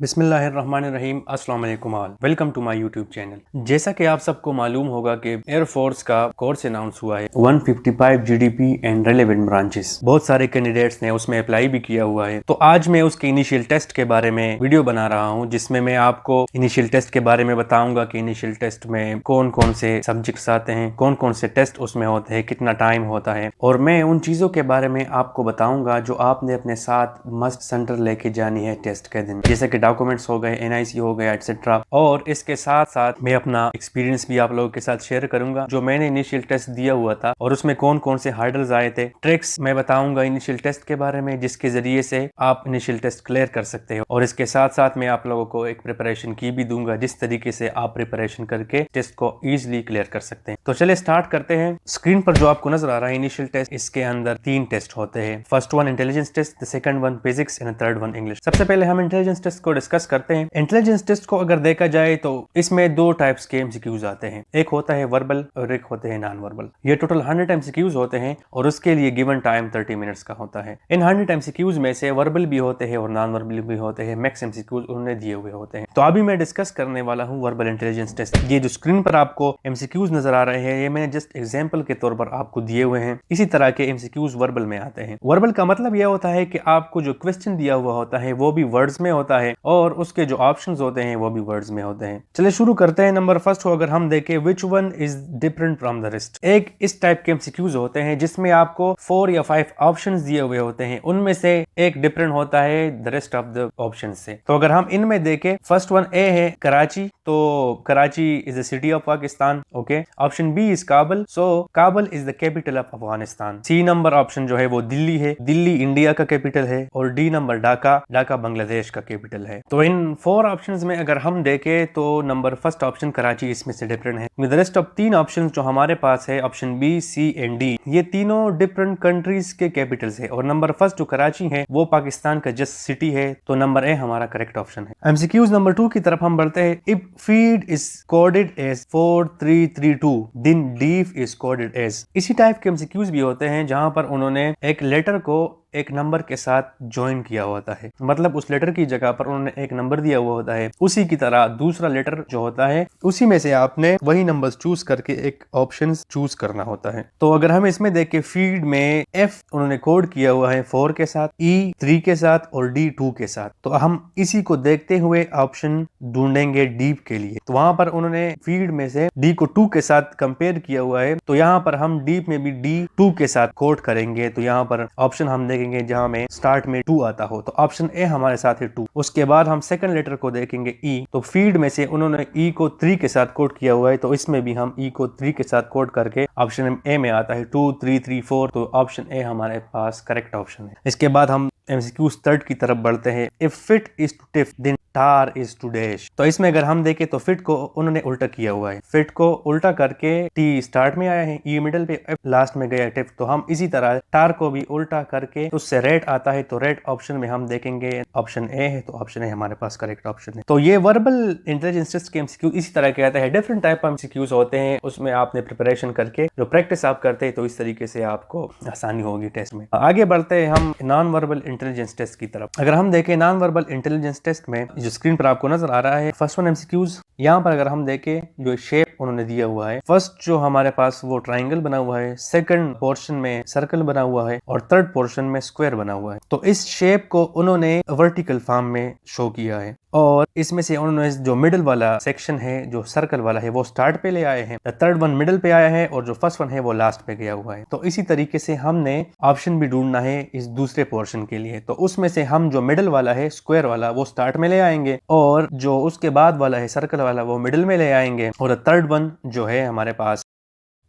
बिस्मिल्लाहिर्रहमानिर्रहीम अस्सलाम वालेकुम all welcome to my YouTube channel. जैसा कि आप सबको मालूम होगा कि एयरफोर्स का कोर्स अनाउंस हुआ है 155 जीडीपी एंड रेलेवेंट ब्रांचेस। बहुत सारे कैंडिडेट्स ने उसमें अप्लाई भी किया हुआ है। तो आज मैं उसके इनिशियल टेस्ट के बारे में वीडियो बना रहा हूं, जिसमें मैं आपको इनिशियल टेस्ट के बारे में बताऊंगा कि इनिशियल टेस्ट में कौन कौन से सब्जेक्ट्स आते हैं, कौन कौन से टेस्ट उसमें होते हैं, कितना टाइम होता है, और मैं उन चीजों के बारे में आपको बताऊंगा जो आपने अपने साथ मस्ट सेंटर लेके जानी है टेस्ट के दिन, जैसे कि डॉक्यूमेंट्स हो गए, एनआईसी हो गया, एटसेट्रा। और इसके साथ साथ मैं अपना एक्सपीरियंस भी आप लोगों के साथ शेयर करूंगा, जो मैंने इनिशियल टेस्ट दिया हुआ था और उसमें कौन कौन से हार्डल्स आए थे। ट्रिक्स मैं बताऊंगा इनिशियल टेस्ट के बारे में, जिसके जरिए से आप इनिशियल टेस्ट क्लियर कर सकते हो। और इसके साथ साथ मैं आप लोगों को एक प्रिपरेशन की भी दूंगा, जिस तरीके से आप प्रिपरेशन करके टेस्ट को इजिली क्लियर कर सकते हैं। तो चले स्टार्ट करते हैं। स्क्रीन पर जो आपको नजर आ रहा है इनिशियल टेस्ट, इसके अंदर 3 टेस्ट होते हैं। First one intelligence test, the second one physics and third one English. सबसे पहले हम इंटेलिजेंस टेस्ट को डिस्कस करते हैं। इंटेलिजेंस टेस्ट को अगर देखा जाए तो इसमें 2 टाइप्स के एमसीक्यूज आते हैं, एक होता है वर्बल और एक होते हैं नॉन वर्बल। ये टोटल 100 एमसीक्यूज होते हैं और उसके लिए गिवन टाइम 30 मिनट्स का होता है। इन 100 एमसीक्यूज में से वर्बल भी होते हैं और नॉन वर्बल भी होते हैं। मैक्स एमसीक्यूज उन्होंने दिए हुए होते हैं। तो अभी मैं डिस्कस करने वाला हूं वर्बल इंटेलिजेंस टेस्ट। ये जो स्क्रीन पर आपको एमसीक्यूज नजर आ रहे हैं, ये मैंने जस्ट एग्जांपल के तौर पर आपको दिए हुए हैं। इसी तरह के एमसीक्यूज वर्बल में आते हैं। वर्बल का मतलब यह होता है कि आपको जो क्वेश्चन दिया हुआ होता है वो भी वर्ड्स में होता है और उसके जो ऑप्शंस होते हैं वो भी वर्ड्स में होते हैं। चलिए शुरू करते हैं। नंबर फर्स्ट को अगर हम देखें, which one is different from the rest. एक इस टाइप के एमसीक्यूज होते हैं जिसमें आपको 4 या 5 ऑप्शंस दिए हुए होते हैं, उनमें से एक डिफरेंट होता है the rest of the option से। तो अगर हम इनमें देखें, फर्स्ट वन ए है कराची, तो Karachi is the city of Pakistan. Okay, option B is Kabul, so Kabul is the capital of Afghanistan. C number option जो है वो दिल्ली है, दिल्ली इंडिया का कैपिटल है। और डी नंबर ढाका, ढाका बांग्लादेश का कैपिटल है। तो इन 4 ऑप्शंस में अगर हम देखें तो नंबर फर्स्ट ऑप्शन कराची इसमें से डिफरेंट है। विद रेस्ट ऑफ 3 ऑप्शंस जो हमारे पास है, option B, C and D, ये तीनों डिफरेंट कंट्रीज के कैपिटल्स है। और नंबर फर्स्ट जो कराची है वो पाकिस्तान का जस्ट सिटी है, तो नंबर ए हमारा करेक्ट ऑप्शन है। एमसीक्यूज नंबर 2 की तरफ हम बढ़ते हैं। If feed is coded as 4332 then deaf is coded as. इसी टाइप के एमसीक्यूज भी होते हैं जहां पर उन्होंने एक लेटर को एक नंबर के साथ ज्वाइन किया होता है, मतलब उस लेटर की जगह पर उन्होंने एक नंबर दिया हुआ होता है। उसी की तरह दूसरा लेटर जो होता है उसी में से आपने वही नंबर्स चूज करके एक ऑप्शन चूज करना होता है। तो अगर हम इसमें देखें, फीड में एफ उन्होंने कोड किया हुआ है 4 के साथ, ई 3 के साथ और डी 2 के साथ। तो हम इसी को देखते हुए ऑप्शन ढूंढेंगे डीप के लिए। तो वहां पर उन्होंने फीड में से डी को 2 के साथ कंपेयर किया हुआ है, तो यहाँ पर हम डीप में भी डी 2 के साथ कोड करेंगे। तो यहाँ पर ऑप्शन हम देखेंगे जहां में स्टार्ट में 2 आता हो, तो ऑप्शन ए हमारे साथ है 2। उसके बाद हम सेकंड लेटर को देखेंगे ई, तो फीड में से उन्होंने ई को 3 के साथ कोड किया हुआ है, तो इसमें भी हम ई को 3 के साथ कोड करके ऑप्शन ए में आता है 2 3 3 4, तो ऑप्शन ए हमारे पास करेक्ट ऑप्शन है। इसके बाद हम एमसीक्यूज थर्ड की तरफ बढ़ते हैं। If fit is to tiff then tar is to dash. तो इसमें अगर हम देखें तो फिट को उन्होंने उल्टा किया हुआ है, फिट को उल्टा करके टी स्टार्ट में आया है, ई मिडिल पे, लास्ट में गया टिफ। तो हम इसी तरह टार को भी उल्टा करके उससे रेड आता है, तो रेड ऑप्शन में हम देखेंगे ऑप्शन ए है, तो ऑप्शन ए हमारे पास करेक्ट ऑप्शन है। तो ये वर्बल इंटेलिजेंस टेस्ट के एमसीक्यू इसी तरह के आते हैं। डिफरेंट टाइप ऑफ एमसीक्यूज होते हैं, उसमें आपने प्रिपरेशन करके जो प्रैक्टिस आप करते हैं तो इस तरीके से आपको आसानी होगी टेस्ट में। आगे बढ़ते हैं हम नॉन वर्बल इंटेलिजेंस टेस्ट की तरफ। अगर हम देखें नॉन वर्बल इंटेलिजेंस टेस्ट में, जो स्क्रीन पर आपको नजर आ रहा है, फर्स्ट वन एमसीक्यूज, यहाँ पर अगर हम देखें जो शेप उन्होंने दिया हुआ है, फर्स्ट जो हमारे पास वो ट्राइंगल बना हुआ है, सेकंड पोर्शन में सर्कल बना हुआ है और थर्ड पोर्शन में स्क्वायर बना हुआ है। तो इस शेप को उन्होंने वर्टिकल फॉर्म में शो किया है और इसमें से उन्होंने जो मिडिल वाला सेक्शन है, जो सर्कल वाला है, वो स्टार्ट पे ले आए हैं, थर्ड वन मिडिल पे आया है और जो फर्स्ट वन है वो लास्ट पे गया हुआ है। तो इसी तरीके से हमने ऑप्शन भी ढूंढना है इस दूसरे पोर्शन के लिए। तो उसमें से हम जो मिडिल वाला है स्क्वायर वाला वो स्टार्ट में ले आएंगे और जो उसके बाद वाला है सर्कल वाला वो मिडिल में ले आएंगे और थर्ड वन जो है हमारे पास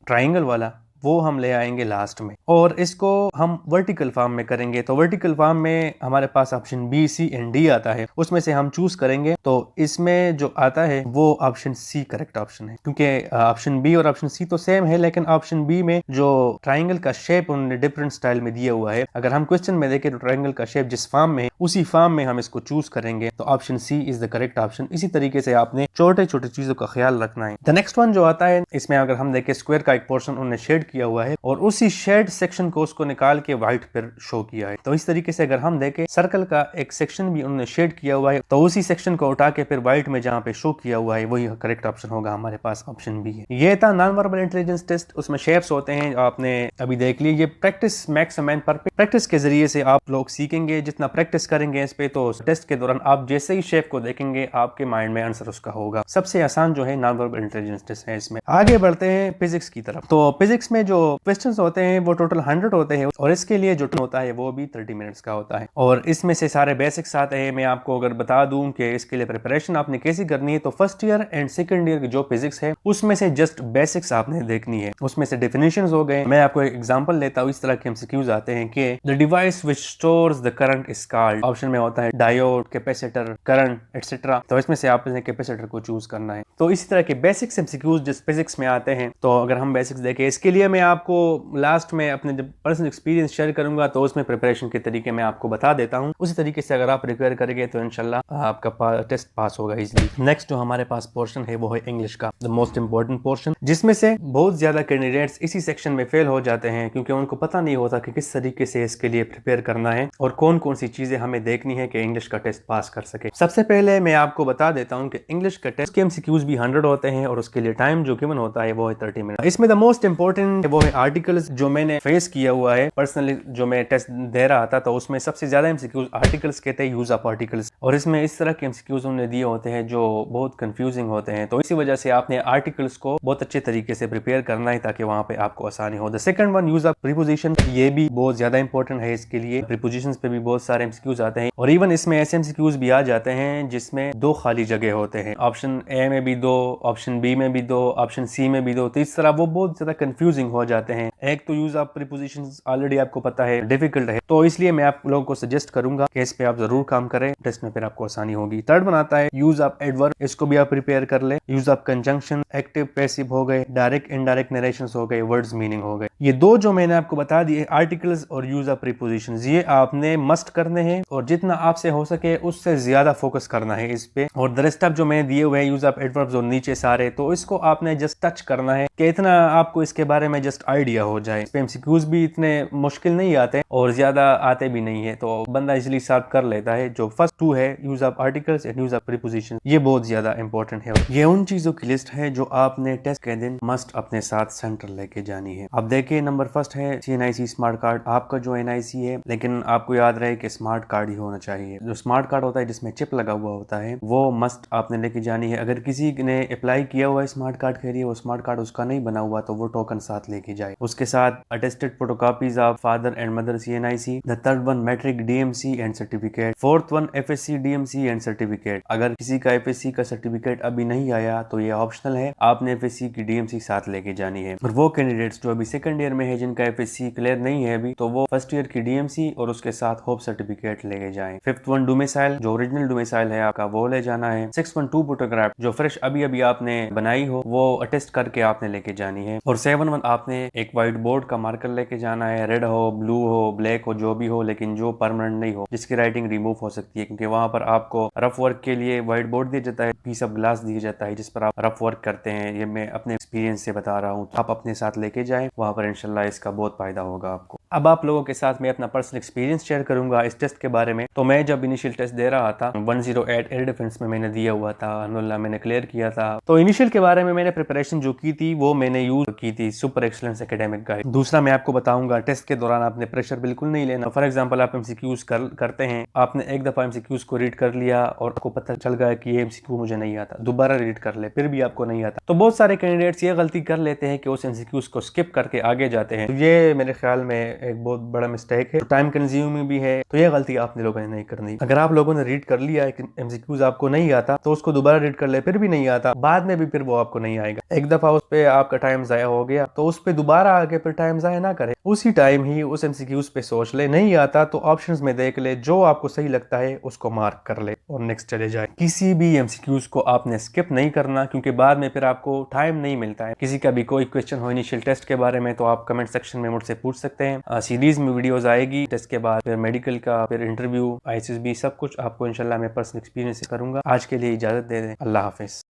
ट्राइंगल वाला वो हम ले आएंगे लास्ट में और इसको हम वर्टिकल फॉर्म में करेंगे। तो वर्टिकल फॉर्म में हमारे पास option B, C and D आता है, उसमें से हम चूज करेंगे। तो इसमें जो आता है वो ऑप्शन सी करेक्ट ऑप्शन है, क्योंकि ऑप्शन बी और ऑप्शन सी तो सेम है, लेकिन ऑप्शन बी में जो ट्राइंगल का शेप उन्होंने डिफरेंट स्टाइल में दिया हुआ है। अगर हम क्वेश्चन में देखें तो ट्राइंगल का शेप जिस फॉर्म में है उसी फॉर्म में हम इसको चूज करेंगे, तो option C is the correct option. इसी तरीके से आपने छोटे छोटे चीजों का ख्याल रखना है। द नेक्स्ट वन जो आता है, इसमें अगर हम देखें स्क्वायर का एक पोर्शन उन्होंने शेड किया हुआ है और उसी शेड सेक्शन को उसको निकाल के व्हाइट पर शो किया है। तो इस तरीके से अगर हम देखें सर्कल का एक सेक्शन भी उन्होंने शेड किया हुआ है, तो उसी सेक्शन को उठा के फिर व्हाइट में जहाँ पे शो किया हुआ है वही करेक्ट ऑप्शन होगा। हमारे पास ऑप्शन बी है। ये था नॉन वर्बल इंटेलिजेंस टेस्ट। उसमें शेप्स होते हैं, आपने अभी देख लिया। ये प्रैक्टिस मैक्स मैन पर प्रैक्टिस के जरिए से आप लोग सीखेंगे। जितना प्रैक्टिस करेंगे इस पे, तो टेस्ट के दौरान आप जैसे ही शेप को देखेंगे आपके माइंड में आंसर उसका होगा। सबसे आसान जो है नॉन वर्बल इंटेलिजेंस टेस्ट है। इसमें आगे बढ़ते हैं फिजिक्स की तरफ। तो फिजिक्स में जो क्वेश्चंस होते हैं वो टोटल 100 होते हैं और इसके लिए जो टाइम होता है वो भी 30 मिनट्स का होता है और इसमें से सारे बेसिक्स आते हैं। मैं आपको अगर बता दूं कि इसके लिए प्रिपरेशन आपने कैसी करनी है, तो first year and second year की जो फिजिक्स है उसमें से जस्ट बेसिक्स आपने देखनी है। उसमें से डेफिनेशंस हो गए। मैं आपको एक एग्जांपल लेता हूं। इस तरह के एमसीक्यूज आते हैं कि the device which stores the current is called. Option में होता है डायोड, कैपेसिटर, करंट एक्सेट्रा। तो इसमें से आपने कैपेसिटर को चूज करना है। तो इसी तरह के बेसिक्स एमसीक्यूज जिस फिजिक्स में आते हैं, तो अगर हम बेसिक्स देखें, इसके लिए मैं आपको लास्ट में अपने जब पर्सनल एक्सपीरियंस शेयर करूंगा तो उसमें प्रिपरेशन के तरीके मैं आपको बता देता हूं। उसी तरीके से अगर आप प्रिपेयर करेंगे तो इंशाल्लाह आपका टेस्ट पास होगा इजीली। नेक्स्ट जो हमारे पास पोर्शन है वो है इंग्लिश का, द मोस्ट इंपॉर्टेंट पोर्शन, जिसमें से बहुत ज्यादा कैंडिडेट्स इसी सेक्शन में फेल हो जाते हैं क्योंकि उनको पता नहीं होता कि किस तरीके से इसके लिए प्रिपेयर करना है और कौन कौन सी चीजें हमें देखनी है कि इंग्लिश का टेस्ट पास कर सके। सबसे पहले मैं आपको बता देता हूं कि इंग्लिश का टेस्ट के एमसीक्यूज भी 100 होते हैं और उसके लिए टाइम जो गिवन होता है वो है 30 मिनट। इसमें द मोस्ट इंपॉर्टेंट वो है आर्टिकल्स, जो मैंने फेस किया हुआ है पर्सनली। जो मैं टेस्ट दे रहा था तो उसमें सबसे ज्यादा एमसीक्यूज आर्टिकल्स के थे, यूज ऑफ आर्टिकल्स, और इसमें इस तरह के एमसीक्यूज उन्होंने दिए होते हैं जो बहुत कंफ्यूजिंग होते हैं। तो इसी वजह से आपने आर्टिकल्स को बहुत अच्छे तरीके से प्रिपेयर करना है ताकि वहां पे आपको आसानी हो। The second one, use of preposition, ये भी बहुत ज्यादा इंपॉर्टेंट है। इसके लिए प्रीपोजिशंस पे भी बहुत सारे एमसीक्यूज आते हैं और इवन इसमें ऐसे एमसीक्यूज भी आ जाते हैं जिसमें 2 खाली जगह होते हैं। ऑप्शन ए में भी 2, ऑप्शन बी में भी 2, ऑप्शन सी में भी 2। तो इस तरह वो बहुत ज्यादा कंफ्यूजिंग हो जाते हैं। एक तो यूज ऑफ प्रीपोजिशंस ऑलरेडी आपको पता है डिफिकल्ट है, तो इसलिए मैं आप लोगों को सजेस्ट करूंगा कि इस पे आप जरूर काम करें, टेस्ट में फिर आपको आसानी होगी। थर्ड वन आता है यूज ऑफ एडवर्ब, इसको भी आप प्रिपेयर कर ले। Use of conjunction, active passive हो गए, डायरेक्ट इनडायरेक्ट नरेशंस हो गए, वर्ड्स मीनिंग हो गए। ये 2 जो मैंने आपको बता दिए, आर्टिकल्स और यूज ऑफ प्रीपोजिशंस, ये आपने मस्ट करने हैं और जितना आपसे हो सके उससे ज्यादा फोकस करना है इस पे। और द रेस्ट ऑफ जो मैंने दिए हुए हैं यूज ऑफ एडवर्ब्स और नीचे सारे, तो इसको आपने जस्ट टच करना है कि इतना आपको इसके बारे में जस्ट आइडिया हो जाए। एमसीक्यूज भी इतने मुश्किल नहीं आते और ज्यादा आते भी नहीं है, तो बंदा इजिली सॉल्व कर लेता है। जो फर्स्ट 2 है use of articles and use of preposition, ये बहुत ज्यादा इंपॉर्टेंट है। ये उन चीजों की लिस्ट है जो आपने टेस्ट के दिन मस्ट अपने साथ सेंटर लेके जानी है। अब देखिए नंबर फर्स्ट है CNIC स्मार्ट कार्ड। आपका जो NIC है, लेकिन आपको याद रहे कि स्मार्ट कार्ड ही होना चाहिए। जो स्मार्ट कार्ड होता है जिसमें चिप लगा हुआ होता है, वो मस्ट आपने लेके जानी है। अगर किसी ने अप्लाई किया हुआ है स्मार्ट कार्ड के लिए, वो स्मार्ट कार्ड उसका नहीं बना हुआ, तो वो टोकन साथ लेके जाए। उसके साथ attested photocopies of father and mother CNIC। The third one matric DMC and certificate. Fourth one FSC DMC and certificate. अगर किसी का FSC का सर्टिफिकेट अभी नहीं आया तो ये ऑप्शनल है, आपने FSC की DMC साथ लेके जानी है। और वो कैंडिडेट्स जो अभी सेकंड ईयर में है जिनका FSC क्लियर नहीं है अभी, तो वो फर्स्ट ईयर की DMC और उसके साथ होप सर्टिफिकेट लेके जाएं। फिफ्थ वन डोमिसाइल, जो ओरिजिनल डोमिसाइल है आपका वो ले जाना है। सिक्स वन टू फोटोग्राफ, जो फ्रेश अभी अभी आपने बनाई हो वो अटेस्ट करके आपने लेके जानी है। और सेवन वन आपने एक व्हाइट बोर्ड का मार्कर लेके जाना है, रेड हो, ब्लू हो, ब्लैक हो, जो भी हो, लेकिन जो परमानेंट नहीं हो, जिसकी राइटिंग रिमूव हो सकती है, क्योंकि वहां पर आपको रफ वर्क के लिए व्हाइट बोर्ड दिया जाता है, पीस ऑफ ग्लास दिया जाता है जिस पर आप रफ वर्क करते हैं। ये मैं अपने एक्सपीरियंस से बता रहा हूँ, आप अपने साथ लेके जाएं, वहां पर इंशाल्लाह इसका बहुत फायदा होगा आपको। अब आप लोगों के साथ मैं अपना पर्सनल एक्सपीरियंस शेयर करूंगा इस टेस्ट के बारे में। तो मैं जब इनिशियल टेस्ट दे रहा था 108 एयर डिफेंस में मैंने दिया हुआ था, अल्हम्दुलिल्लाह मैंने क्लियर किया था। तो इनिशियल के बारे में मैंने प्रिपरेशन जो की थी वो मैंने यूज की थी सुपर एक्सीलेंस एकेडमिक गाइड। दूसरा मैं आपको बताऊंगा टेस्ट के दौरान आपने प्रेशर बिल्कुल नहीं लेना। फॉर एग्जाम्पल आप एमसीक्यूज करते हैं, आपने एक दफा एमसीक्यूज को रीड कर लिया और आपको पता चल गया कि ये एमसीक्यू मुझे नहीं आता, दोबारा रीड कर ले, फिर भी आपको नहीं आता। तो बहुत सारे कैंडिडेट्स ये गलती कर लेते हैं कि उस एमसीक्यूज को स्किप करके आगे जाते हैं। तो ये मेरे ख्याल में एक बहुत बड़ा मिस्टेक है, टाइम कंज्यूमिंग भी है। तो ये गलती आपने लोगों ने नहीं करनी। अगर आप लोगों ने रीड कर लिया एमसीक्यूज आपको नहीं आता तो उसको दोबारा रीड कर ले, फिर भी नहीं आता, बाद में भी फिर वो आपको नहीं आएगा। एक दफा उस पे आपका टाइम जाया हो गया तो उस पे दोबारा आके फिर टाइम जाया ना करे, उसी टाइम ही उस एमसीक्यूज पे सोच ले। नहीं आता तो ऑप्शंस में देख ले, जो आपको सही लगता है उसको मार्क कर ले और नेक्स्ट चले जाए। किसी भी एमसीक्यूज को आपने स्किप नहीं करना, क्योंकि बाद में फिर आपको टाइम नहीं मिलता है। किसी का भी कोई क्वेश्चन हो इनिशियल टेस्ट के बारे में तो आप कमेंट सेक्शन में मुझसे पूछ सकते हैं। सीरीज में वीडियोस आएगी टेस्ट के बाद, फिर मेडिकल का, फिर इंटरव्यू, ISSB, सब कुछ आपको इंशाल्लाह मैं पर्सनल एक्सपीरियंस से करूंगा। आज के लिए इजाजत दे दें, अल्लाह हाफिज।